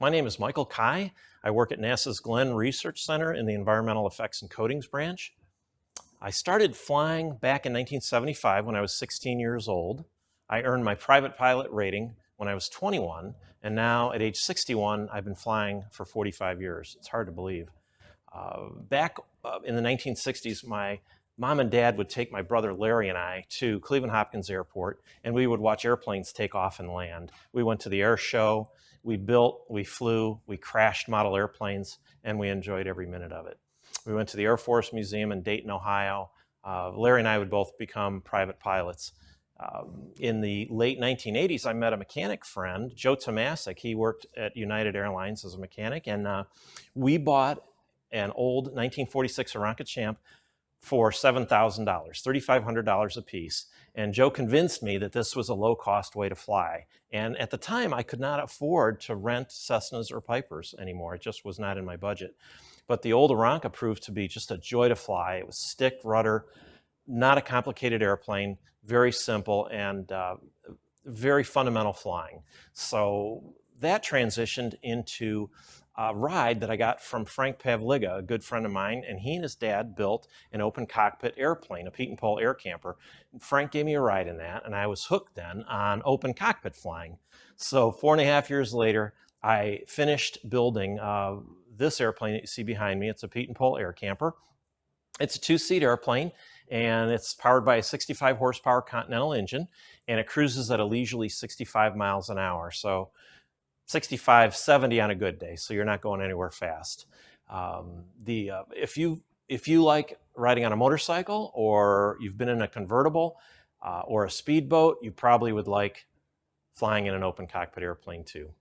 My name is Michael Kai. I work at NASA's Glenn Research Center in the Environmental Effects and Coatings branch. I started flying back in 1975 when I was 16 years old. I earned my private pilot rating when I was 21, and now at age 61, I've been flying for 45 years. It's hard to believe. Back in the 1960s, my mom and dad would take my brother Larry and I to Cleveland Hopkins Airport, and we would watch airplanes take off and land. We went to the air show, we built, we flew, we crashed model airplanes, and we enjoyed every minute of it. We went to the Air Force Museum in Dayton, Ohio. Larry and I would both become private pilots. In the late 1980s, I met a mechanic friend, Joe Tomasic. He worked at United Airlines as a mechanic, and we bought an old 1946 Aranca Champ for $7,000, $3,500 a piece. And Joe convinced me that this was a low-cost way to fly. And at the time, I could not afford to rent Cessnas or Pipers anymore. It just was not in my budget. But the old Aranca proved to be just a joy to fly. It was stick, rudder, not a complicated airplane, very simple, and very fundamental flying. So that transitioned into a ride that I got from Frank Pavliga, a good friend of mine, and he and his dad built an open cockpit airplane, a Pete and Paul air camper. Frank gave me a ride in that, and I was hooked then on open cockpit flying. So 4.5 years later, I finished building this airplane that you see behind me. It's a Pete and Paul air camper. It's a 2-seat airplane, and it's powered by a 65 horsepower Continental engine, and it cruises at a leisurely 65 miles an hour. So 65, 70 on a good day, so you're not going anywhere fast. If you like riding on a motorcycle, or you've been in a convertible or a speedboat, you probably would like flying in an open cockpit airplane too.